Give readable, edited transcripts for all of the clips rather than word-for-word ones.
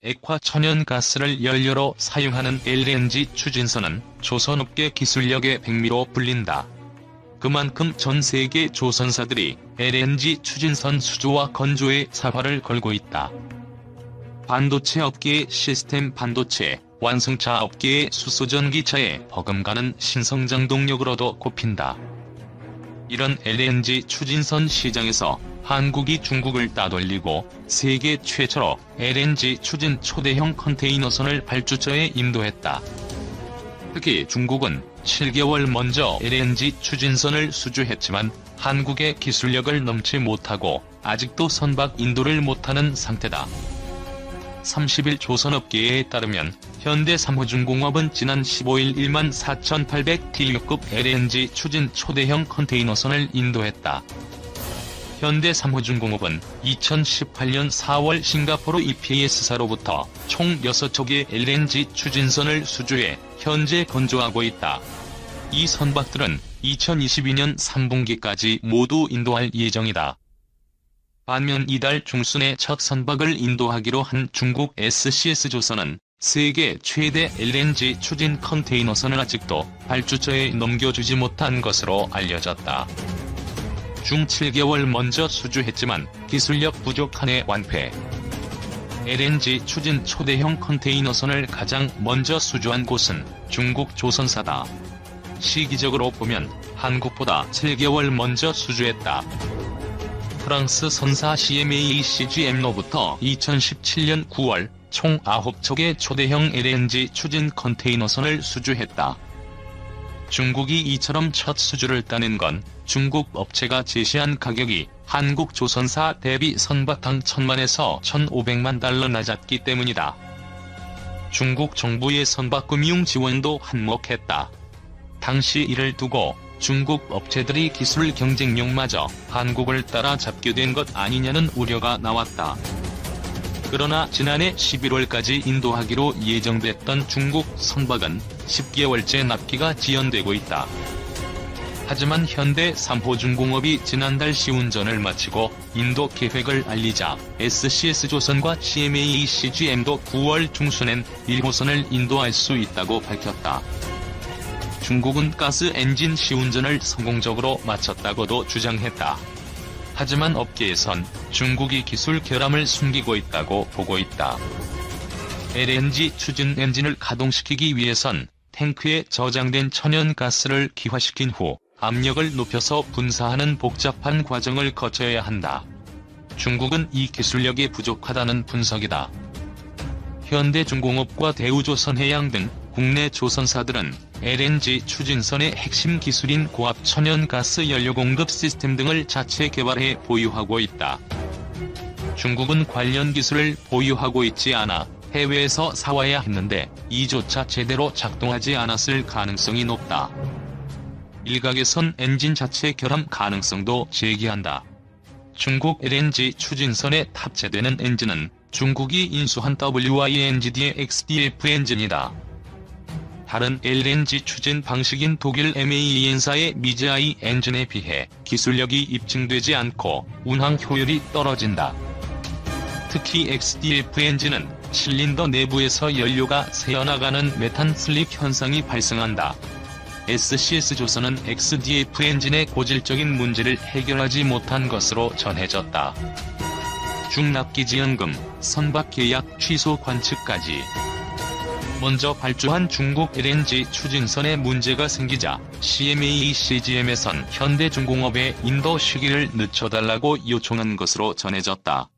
액화 천연가스를 연료로 사용하는 LNG 추진선은 조선업계 기술력의 백미로 불린다. 그만큼 전 세계 조선사들이 LNG 추진선 수주와 건조에 사활을 걸고 있다. 반도체 업계의 시스템 반도체, 완성차 업계의 수소전기차에 버금가는 신성장 동력으로도 꼽힌다. 이런 LNG 추진선 시장에서 한국이 중국을 따돌리고 세계 최초로 LNG 추진 초대형 컨테이너선을 발주처에 인도했다. 특히 중국은 7개월 먼저 LNG 추진선을 수주했지만 한국의 기술력을 넘지 못하고 아직도 선박 인도를 못하는 상태다. 30일 조선업계에 따르면 현대삼호중공업은 지난 15일 14,800 TU급 LNG 추진 초대형 컨테이너선을 인도했다. 현대삼호중공업은 2018년 4월 싱가포르 EPS사로부터 총 6척의 LNG 추진선을 수주해 현재 건조하고 있다. 이 선박들은 2022년 3분기까지 모두 인도할 예정이다. 반면 이달 중순에 첫 선박을 인도하기로 한 중국 SCS조선은 세계 최대 LNG 추진 컨테이너선을 아직도 발주처에 넘겨주지 못한 것으로 알려졌다. 중 7개월 먼저 수주했지만 기술력 부족한에 완패. LNG 추진 초대형 컨테이너선을 가장 먼저 수주한 곳은 중국 조선사다. 시기적으로 보면 한국보다 7개월 먼저 수주했다. 프랑스 선사 CMA-CGM로부터 2017년 9월 총 9척의 초대형 LNG 추진 컨테이너선을 수주했다. 중국이 이처럼 첫 수주를 따낸 건 중국 업체가 제시한 가격이 한국 조선사 대비 선박당 1,000만에서 1,500만 달러 낮았기 때문이다. 중국 정부의 선박금융 지원도 한몫했다. 당시 이를 두고 중국 업체들이 기술 경쟁력마저 한국을 따라잡게 된 것 아니냐는 우려가 나왔다. 그러나 지난해 11월까지 인도하기로 예정됐던 중국 선박은 10개월째 납기가 지연되고 있다. 하지만 현대 삼호중공업이 지난달 시운전을 마치고 인도 계획을 알리자 SCS조선과 CMA-CGM도 9월 중순엔 1호선을 인도할 수 있다고 밝혔다. 중국은 가스 엔진 시운전을 성공적으로 마쳤다고도 주장했다. 하지만 업계에선 중국이 기술 결함을 숨기고 있다고 보고 있다. LNG 추진 엔진을 가동시키기 위해선 탱크에 저장된 천연가스를 기화시킨 후 압력을 높여서 분사하는 복잡한 과정을 거쳐야 한다. 중국은 이 기술력이 부족하다는 분석이다. 현대중공업과 대우조선해양 등 국내 조선사들은 LNG 추진선의 핵심 기술인 고압 천연가스 연료 공급 시스템 등을 자체 개발해 보유하고 있다. 중국은 관련 기술을 보유하고 있지 않아 해외에서 사와야 했는데 이조차 제대로 작동하지 않았을 가능성이 높다. 일각에선 엔진 자체 결함 가능성도 제기한다. 중국 LNG 추진선에 탑재되는 엔진은 중국이 인수한 WINGD의 XDF 엔진이다. 다른 LNG 추진 방식인 독일 MAN사의 미즈아이 엔진에 비해 기술력이 입증되지 않고 운항 효율이 떨어진다. 특히 XDF 엔진은 실린더 내부에서 연료가 새어나가는 메탄 슬립 현상이 발생한다. SCS조선은 XDF 엔진의 고질적인 문제를 해결하지 못한 것으로 전해졌다. 중납기지연금, 선박 계약 취소 관측까지. 먼저 발주한 중국 LNG 추진선에 문제가 생기자 CMA-CGM에선 현대중공업에 인도 시기를 늦춰달라고 요청한 것으로 전해졌다.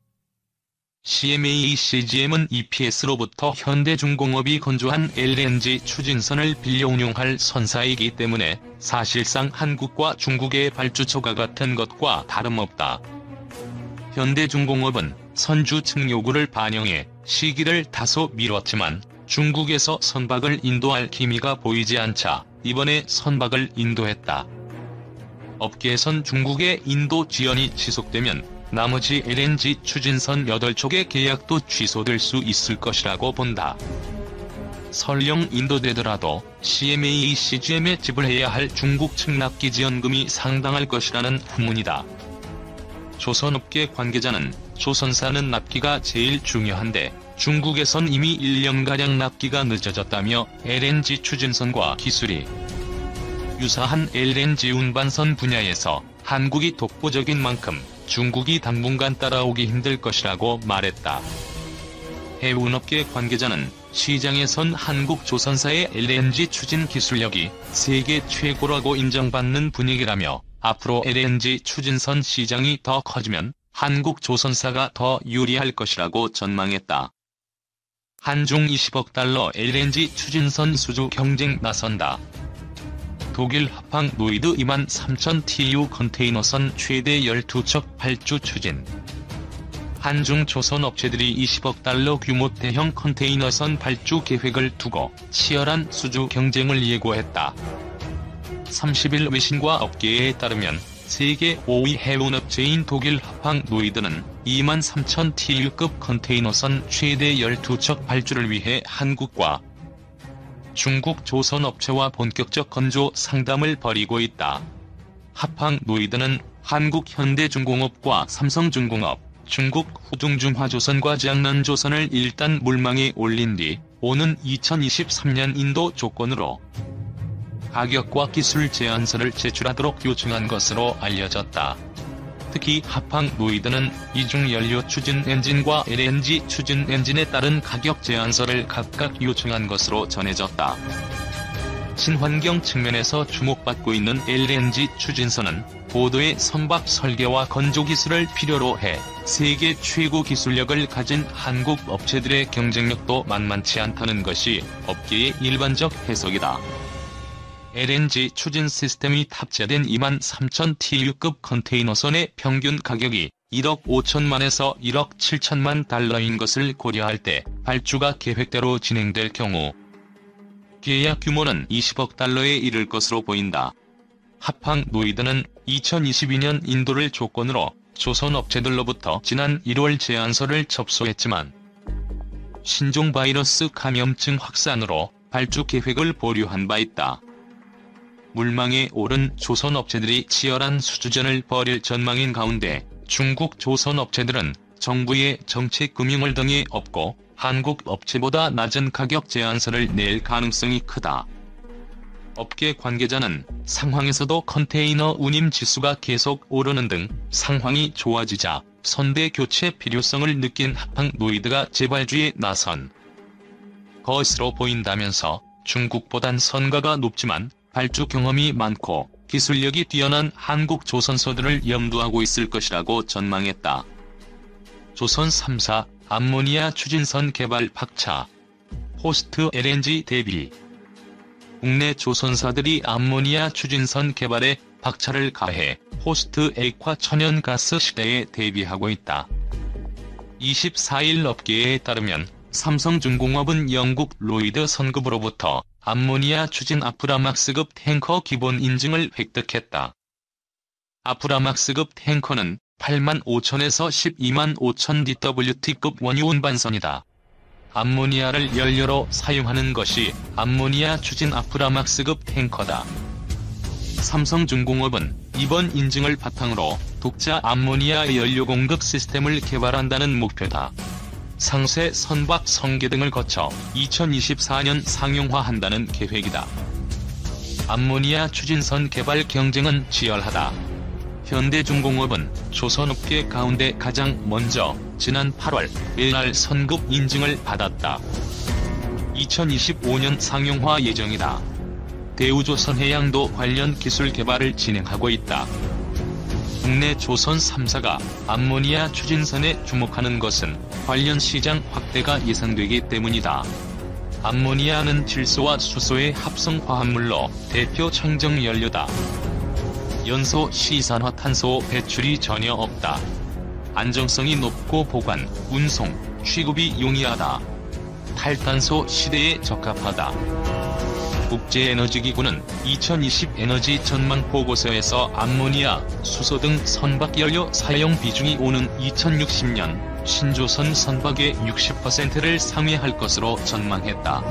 CMA-CGM은 EPS로부터 현대중공업이 건조한 LNG 추진선을 빌려 운용할 선사이기 때문에 사실상 한국과 중국의 발주처가 같은 것과 다름없다. 현대중공업은 선주 측 요구를 반영해 시기를 다소 미뤘지만 중국에서 선박을 인도할 기미가 보이지 않자 이번에 선박을 인도했다. 업계에선 중국의 인도 지연이 지속되면 나머지 LNG 추진선 8척의 계약도 취소될 수 있을 것이라고 본다. 설령 인도되더라도 CMA-CGM에 지불해야 할 중국 측 납기 지연금이 상당할 것이라는 후문이다. 조선업계 관계자는 조선사는 납기가 제일 중요한데 중국에선 이미 1년가량 납기가 늦어졌다며 LNG 추진선과 기술이 유사한 LNG 운반선 분야에서 한국이 독보적인 만큼 중국이 당분간 따라오기 힘들 것이라고 말했다. 해운업계 관계자는 시장에선 한국 조선사의 LNG 추진 기술력이 세계 최고라고 인정받는 분위기라며 앞으로 LNG 추진선 시장이 더 커지면 한국 조선사가 더 유리할 것이라고 전망했다. 한중 20억 달러 LNG 추진선 수주 경쟁 나선다. 독일 하팡 노이드 23,000 TEU 컨테이너선 최대 12척 발주 추진. 한중 조선 업체들이 20억 달러 규모 대형 컨테이너선 발주 계획을 두고 치열한 수주 경쟁을 예고했다. 30일 외신과 업계에 따르면 세계 5위 해운업체인 독일 하팡 노이드는 23,000 TEU급 컨테이너선 최대 12척 발주를 위해 한국과 중국 조선업체와 본격적 건조 상담을 벌이고 있다. 하팡 노이드는 한국 현대중공업과 삼성중공업, 중국 후둥중화조선과 지ang난조선을 일단 물망에 올린 뒤 오는 2023년 인도 조건으로 가격과 기술 제안서를 제출하도록 요청한 것으로 알려졌다. 특히 하팡 노이드는 이중 연료 추진 엔진과 LNG 추진 엔진에 따른 가격 제안서를 각각 요청한 것으로 전해졌다. 친환경 측면에서 주목받고 있는 LNG 추진선은 고도의 선박 설계와 건조 기술을 필요로 해 세계 최고 기술력을 가진 한국 업체들의 경쟁력도 만만치 않다는 것이 업계의 일반적 해석이다. LNG 추진 시스템이 탑재된 23,000 TEU급 컨테이너선의 평균 가격이 1억 5천만에서 1억 7천만 달러인 것을 고려할 때 발주가 계획대로 진행될 경우 계약 규모는 20억 달러에 이를 것으로 보인다. 하팡 노이드는 2022년 인도를 조건으로 조선 업체들로부터 지난 1월 제안서를 접수했지만 신종 바이러스 감염증 확산으로 발주 계획을 보류한 바 있다. 물망에 오른 조선 업체들이 치열한 수주전을 벌일 전망인 가운데 중국 조선 업체들은 정부의 정책 금융을 등에 업고 한국 업체보다 낮은 가격 제안서를 낼 가능성이 크다. 업계 관계자는 상황에서도 컨테이너 운임 지수가 계속 오르는 등 상황이 좋아지자 선대 교체 필요성을 느낀 하팡 노이드가 재발주에 나선 것으로 보인다면서 중국보단 선가가 높지만 발주 경험이 많고 기술력이 뛰어난 한국 조선소들을 염두하고 있을 것이라고 전망했다. 조선 3사 암모니아 추진선 개발 박차. 호스트 LNG 대비. 국내 조선사들이 암모니아 추진선 개발에 박차를 가해 호스트 액화 천연가스 시대에 대비하고 있다. 24일 업계에 따르면 삼성중공업은 영국 로이드 선급으로부터 암모니아 추진 아프라막스급 탱커 기본 인증을 획득했다. 아프라막스급 탱커는 85,000에서 125,000 DWT급 원유 운반선이다. 암모니아를 연료로 사용하는 것이 암모니아 추진 아프라막스급 탱커다. 삼성중공업은 이번 인증을 바탕으로 독자 암모니아 연료 공급 시스템을 개발한다는 목표다. 상세 선박 성계 등을 거쳐 2024년 상용화한다는 계획이다. 암모니아 추진선 개발 경쟁은 치열하다. 현대중공업은 조선업계 가운데 가장 먼저 지난 8월 LR 선급 인증을 받았다. 2025년 상용화 예정이다. 대우조선해양도 관련 기술 개발을 진행하고 있다. 국내 조선 3사가 암모니아 추진선에 주목하는 것은 관련 시장 확대가 예상되기 때문이다. 암모니아는 질소와 수소의 합성 화합물로 대표 청정 연료다. 연소 시산화탄소 배출이 전혀 없다. 안정성이 높고 보관, 운송, 취급이 용이하다. 탈탄소 시대에 적합하다. 국제에너지기구는 2020 에너지 전망 보고서에서 암모니아, 수소 등 선박연료 사용 비중이 오는 2060년 신조선 선박의 60%를 상회할 것으로 전망했다.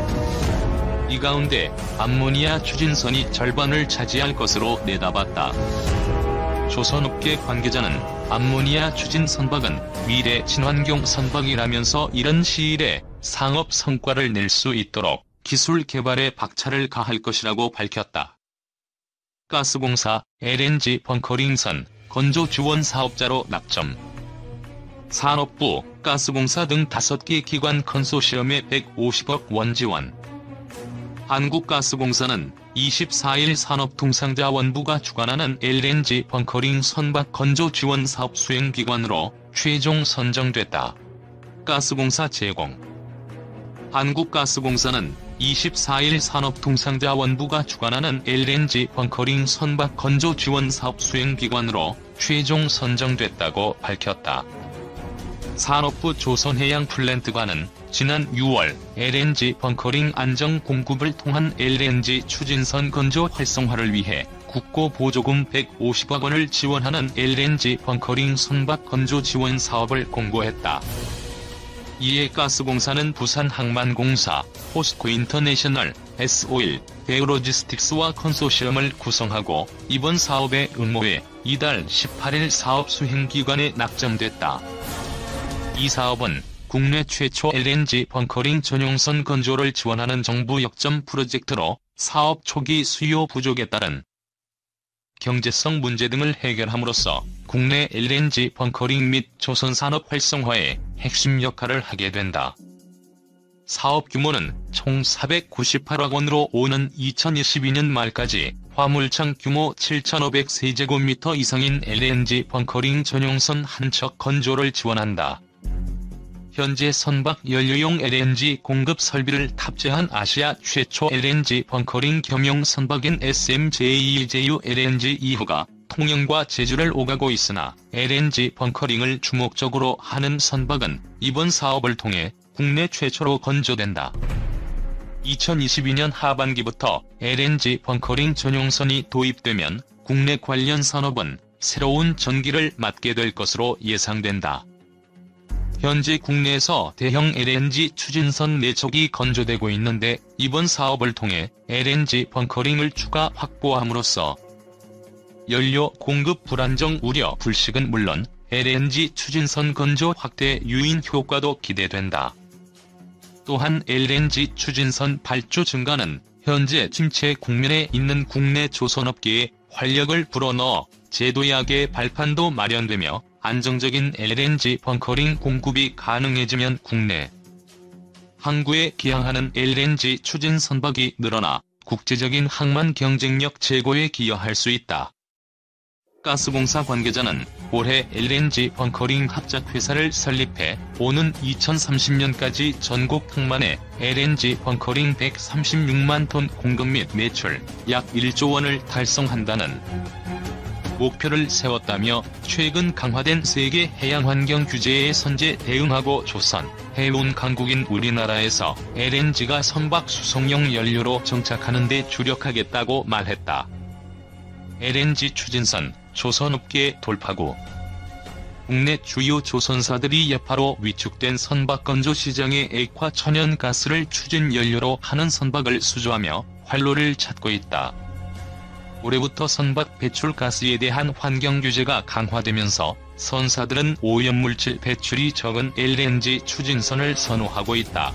이 가운데 암모니아 추진선이 절반을 차지할 것으로 내다봤다. 조선업계 관계자는 암모니아 추진 선박은 미래 친환경 선박이라면서 이른 시일에 상업 성과를 낼 수 있도록 기술 개발에 박차를 가할 것이라고 밝혔다. 가스공사, LNG 벙커링선, 건조 지원 사업자로 낙점. 산업부, 가스공사 등 5개 기관 컨소시엄에 150억 원 지원. 한국가스공사는 24일 산업통상자원부가 주관하는 LNG 벙커링 선박 건조 지원 사업 수행기관으로 최종 선정됐다. 가스공사 제공. 한국가스공사는 24일 산업통상자원부가 주관하는 LNG 벙커링 선박 건조 지원 사업 수행기관으로 최종 선정됐다고 밝혔다. 산업부 조선해양플랜트관은 지난 6월 LNG 벙커링 안정 공급을 통한 LNG 추진선 건조 활성화를 위해 국고 보조금 150억 원을 지원하는 LNG 벙커링 선박 건조 지원 사업을 공고했다. 이에 가스공사는 부산항만공사, 포스코 인터내셔널, S-오일, 대우로지스틱스와 컨소시엄을 구성하고 이번 사업에 응모해 이달 18일 사업 수행기간에 낙점됐다. 이 사업은 국내 최초 LNG 벙커링 전용선 건조를 지원하는 정부 역점 프로젝트로 사업 초기 수요 부족에 따른 경제성 문제 등을 해결함으로써 국내 LNG 벙커링 및 조선산업 활성화에 핵심 역할을 하게 된다. 사업 규모는 총 498억 원으로 오는 2022년 말까지 화물창 규모 7,500세제곱미터 이상인 LNG 벙커링 전용선 한 척 건조를 지원한다. 현재 선박 연료용 LNG 공급 설비를 탑재한 아시아 최초 LNG 벙커링 겸용 선박인 SMJ1JU LNG 2호가 통영과 제주를 오가고 있으나 LNG 벙커링을 주목적으로 하는 선박은 이번 사업을 통해 국내 최초로 건조된다. 2022년 하반기부터 LNG 벙커링 전용선이 도입되면 국내 관련 산업은 새로운 전기를 맞게 될 것으로 예상된다. 현재 국내에서 대형 LNG 추진선 4척이 건조되고 있는데 이번 사업을 통해 LNG 벙커링을 추가 확보함으로써 연료 공급 불안정 우려 불식은 물론 LNG 추진선 건조 확대 유인 효과도 기대된다. 또한 LNG 추진선 발주 증가는 현재 침체 국면에 있는 국내 조선업계에 활력을 불어넣어 제도약의 발판도 마련되며 안정적인 LNG 벙커링 공급이 가능해지면 국내 항구에 기항하는 LNG 추진 선박이 늘어나 국제적인 항만 경쟁력 제고에 기여할 수 있다. 가스공사 관계자는 올해 LNG 벙커링 합작회사를 설립해 오는 2030년까지 전국 항만에 LNG 벙커링 136만 톤 공급 및 매출 약 1조 원을 달성한다는 목표를 세웠다며 최근 강화된 세계 해양환경 규제에 선제 대응하고 조선, 해운 강국인 우리나라에서 LNG가 선박 수송용 연료로 정착하는 데 주력하겠다고 말했다. LNG 추진선, 조선업계 돌파구. 국내 주요 조선사들이 여파로 위축된 선박 건조 시장의 액화 천연가스를 추진 연료로 하는 선박을 수주하며 활로를 찾고 있다. 올해부터 선박 배출가스에 대한 환경 규제가 강화되면서 선사들은 오염물질 배출이 적은 LNG 추진선을 선호하고 있다.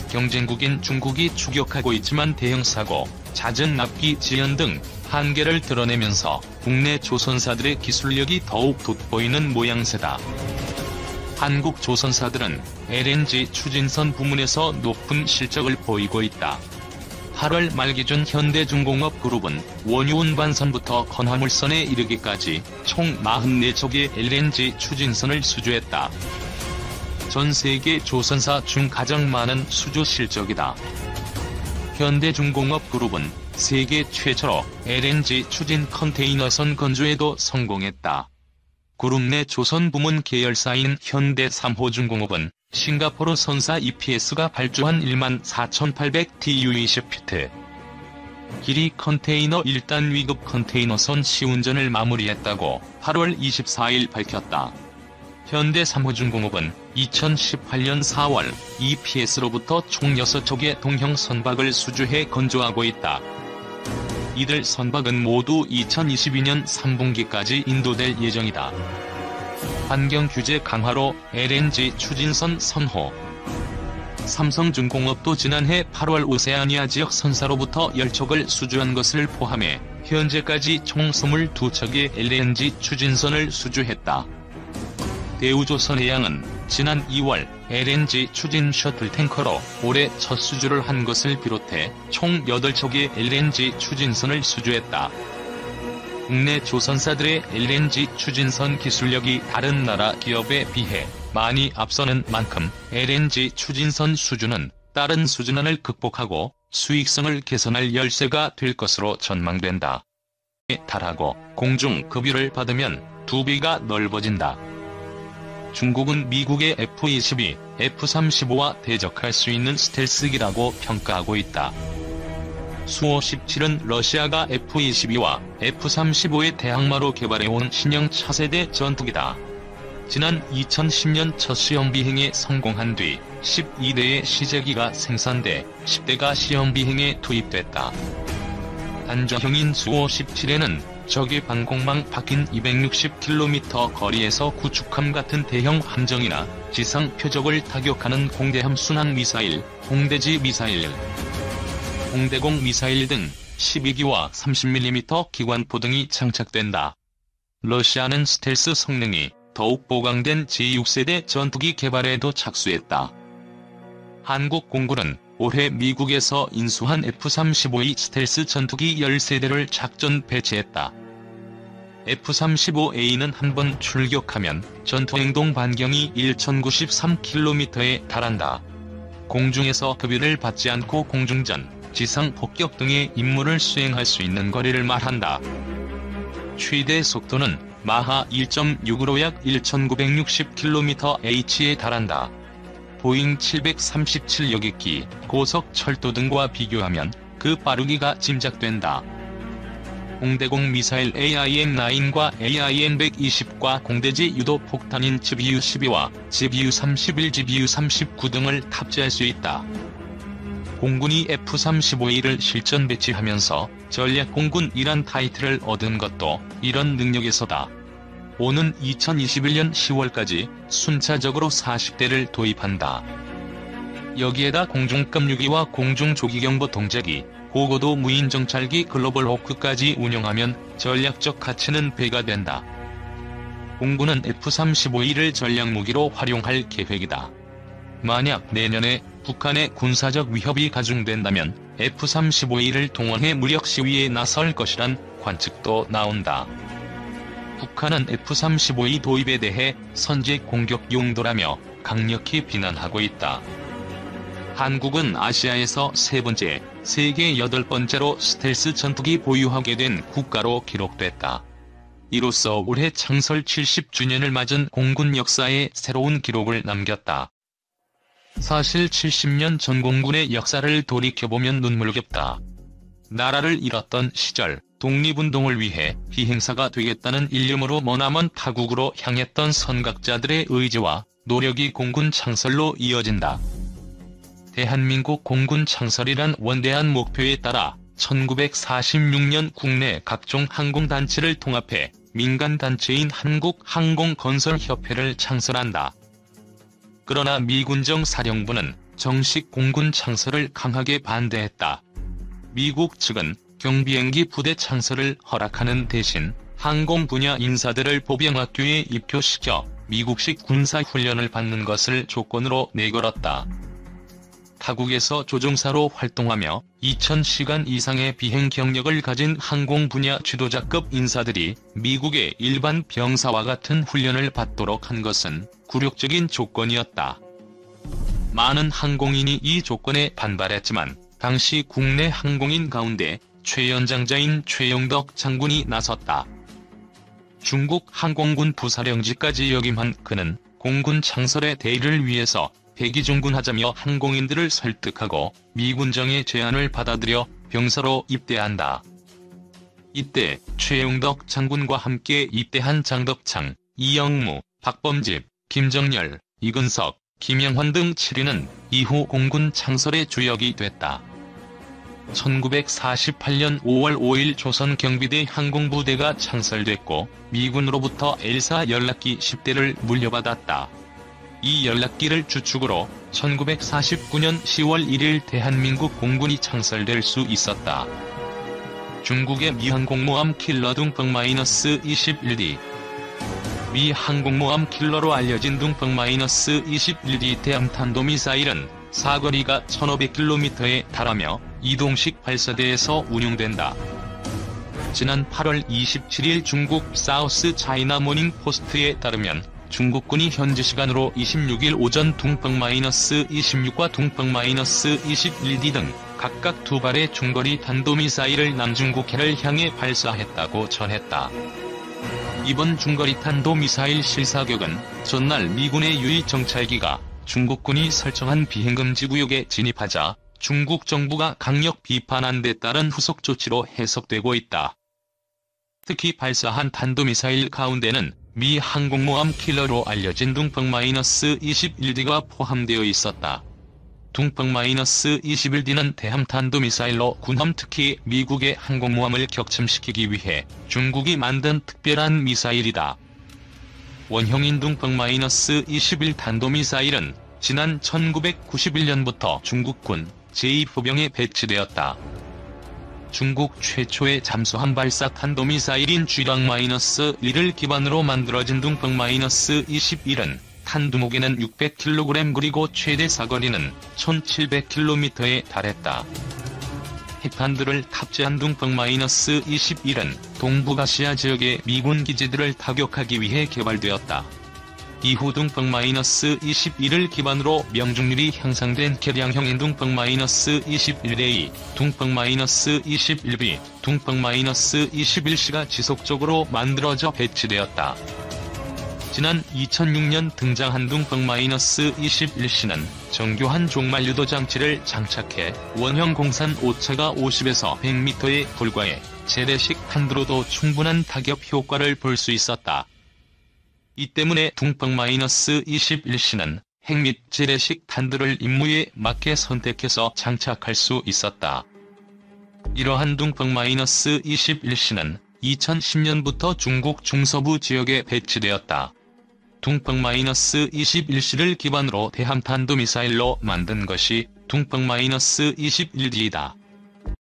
경쟁국인 중국이 추격하고 있지만 대형사고, 잦은 납기 지연 등 한계를 드러내면서 국내 조선사들의 기술력이 더욱 돋보이는 모양새다. 한국 조선사들은 LNG 추진선 부문에서 높은 실적을 보이고 있다. 8월 말 기준 현대중공업 그룹은 원유 운반선부터 건화물선에 이르기까지 총 44척의 LNG 추진선을 수주했다. 전 세계 조선사 중 가장 많은 수주 실적이다. 현대중공업 그룹은 세계 최초로 LNG 추진 컨테이너선 건조에도 성공했다. 그룹 내 조선 부문 계열사인 현대3호중공업은 싱가포르 선사 EPS가 발주한 14,800 TU20피트 길이 컨테이너 1단 위급 컨테이너선 시운전을 마무리했다고 8월 24일 밝혔다. 현대3호중공업은 2018년 4월 EPS로부터 총 6척의 동형 선박을 수주해 건조하고 있다. 이들 선박은 모두 2022년 3분기까지 인도될 예정이다. 환경 규제 강화로 LNG 추진선 선호. 삼성중공업도 지난해 8월 오세아니아 지역 선사로부터 10척을 수주한 것을 포함해 현재까지 총 22척의 LNG 추진선을 수주했다. 대우조선해양은 지난 2월 LNG 추진 셔틀 탱커로 올해 첫 수주를 한 것을 비롯해 총 8척의 LNG 추진선을 수주했다. 국내 조선사들의 LNG 추진선 기술력이 다른 나라 기업에 비해 많이 앞서는 만큼 LNG 추진선 수주는 다른 수준안을 극복하고 수익성을 개선할 열쇠가 될 것으로 전망된다. 달하고 공중 급유를 받으면 두비가 넓어진다. 중국은 미국의 F-22, F-35와 대적할 수 있는 스텔스기라고 평가하고 있다. 수호-17은 러시아가 F-22와 F-35의 대항마로 개발해온 신형 차세대 전투기다. 지난 2010년 첫 시험 비행에 성공한 뒤 12대의 시제기가 생산돼 10대가 시험 비행에 투입됐다. 단전형인 수호-17에는 적의 방공망 박힌 260km 거리에서 구축함 같은 대형 함정이나 지상 표적을 타격하는 공대함 순항 미사일, 공대지 미사일, 공대공 미사일 등 12기와 30mm 기관포 등이 장착된다. 러시아는 스텔스 성능이 더욱 보강된 제6세대 전투기 개발에도 착수했다. 한국 공군은 올해 미국에서 인수한 F-35E 스텔스 전투기 10세대를 작전 배치했다. F-35A는 한번 출격하면 전투행동 반경이 1093km에 달한다. 공중에서 급유를 받지 않고 공중전, 지상 폭격 등의 임무를 수행할 수 있는 거리를 말한다. 최대 속도는 마하 1.6으로 약 1960km/h에 달한다. 보잉 737 여객기, 고속 철도 등과 비교하면 그 빠르기가 짐작된다. 공대공 미사일 AIM-9과 AIM-120과 공대지 유도 폭탄인 GBU-12와 GBU-31, GBU-39 등을 탑재할 수 있다. 공군이 F-35E를 실전 배치하면서 전략공군 1한 타이틀을 얻은 것도 이런 능력에서다. 오는 2021년 10월까지 순차적으로 40대를 도입한다. 여기에다 공중급 6기와 공중조기경보 동작기, 고고도 무인정찰기 글로벌 호크까지 운영하면 전략적 가치는 배가 된다. 공군은 F-35E를 전략무기로 활용할 계획이다. 만약 내년에 북한의 군사적 위협이 가중된다면 F-35E를 동원해 무력 시위에 나설 것이란 관측도 나온다. 북한은 F-35E 도입에 대해 선제 공격 용도라며 강력히 비난하고 있다. 한국은 아시아에서 세 번째, 세계 8번째로 스텔스 전투기 보유하게 된 국가로 기록됐다. 이로써 올해 창설 70주년을 맞은 공군 역사에 새로운 기록을 남겼다. 사실 70년 전 공군의 역사를 돌이켜보면 눈물겹다. 나라를 잃었던 시절, 독립운동을 위해 희행사가 되겠다는 일념으로 머나먼 타국으로 향했던 선각자들의 의지와 노력이 공군 창설로 이어진다. 대한민국 공군 창설이란 원대한 목표에 따라 1946년 국내 각종 항공단체를 통합해 민간단체인 한국항공건설협회를 창설한다. 그러나 미군정 사령부는 정식 공군 창설을 강하게 반대했다. 미국 측은 경비행기 부대 창설을 허락하는 대신 항공 분야 인사들을 보병학교에 입교시켜 미국식 군사훈련을 받는 것을 조건으로 내걸었다. 타국에서 조종사로 활동하며 2000시간 이상의 비행 경력을 가진 항공 분야 지도자급 인사들이 미국의 일반 병사와 같은 훈련을 받도록 한 것은 굴욕적인 조건이었다. 많은 항공인이 이 조건에 반발했지만 당시 국내 항공인 가운데 최연장자인 최영덕 장군이 나섰다. 중국 항공군 부사령지까지 역임한 그는 공군 창설의 대의를 위해서 백의종군하자며 항공인들을 설득하고 미군정의 제안을 받아들여 병사로 입대한다. 이때 최영덕 장군과 함께 입대한 장덕창, 이영무, 박범집, 김정열, 이근석, 김영환 등 7인은 이후 공군 창설의 주역이 됐다. 1948년 5월 5일 조선 경비대 항공부대가 창설됐고 미군으로부터 L사 연락기 10대를 물려받았다. 이 연락기를 주축으로 1949년 10월 1일 대한민국 공군이 창설될 수 있었다. 중국의 미 항공모함 킬러 둥펑-21D. 미 항공모함 킬러로 알려진 둥펑-21D 대함탄도미사일은 사거리가 1500km에 달하며 이동식 발사대에서 운용된다. 지난 8월 27일 중국 사우스 차이나 모닝 포스트에 따르면 중국군이 현지 시간으로 26일 오전 둥펑-26과 둥펑-21D 등 각각 2발의 중거리 탄도미사일을 남중국해를 향해 발사했다고 전했다. 이번 중거리 탄도미사일 실사격은 전날 미군의 유이 정찰기가 중국군이 설정한 비행금지구역에 진입하자 중국 정부가 강력 비판한 데 따른 후속 조치로 해석되고 있다. 특히 발사한 탄도미사일 가운데는 미 항공모함 킬러로 알려진 둥펑-21D가 포함되어 있었다. 둥펑-21D는 대함탄도미사일로 군함 특히 미국의 항공모함을 격침시키기 위해 중국이 만든 특별한 미사일이다. 원형인 둥펑-21 탄도미사일은 지난 1991년부터 중국군 제2포병에 배치되었다. 중국 최초의 잠수함 발사 탄도미사일인 쥐랑-1를 기반으로 만들어진 둥펑-21은 탄두목에는 600kg 그리고 최대 사거리는 1700km에 달했다. 핵탄두를 탑재한 둥펑-21은 동북아시아 지역의 미군 기지들을 타격하기 위해 개발되었다. 이후 둥펑-21을 기반으로 명중률이 향상된 개량형인 둥펑-21A, 둥펑-21B, 둥펑-21C가 지속적으로 만들어져 배치되었다. 지난 2006년 등장한 둥펑-21C는 정교한 종말 유도 장치를 장착해 원형 공산 오차가 50에서 100m에 불과해 재래식 탄두로도 충분한 타격 효과를 볼 수 있었다. 이 때문에 둥펑-21C는 핵 및 재래식 탄두를 임무에 맞게 선택해서 장착할 수 있었다. 이러한 둥펑-21C는 2010년부터 중국 중서부 지역에 배치되었다. 둥펑-21C를 기반으로 대함탄도미사일로 만든 것이 둥펑-21D다.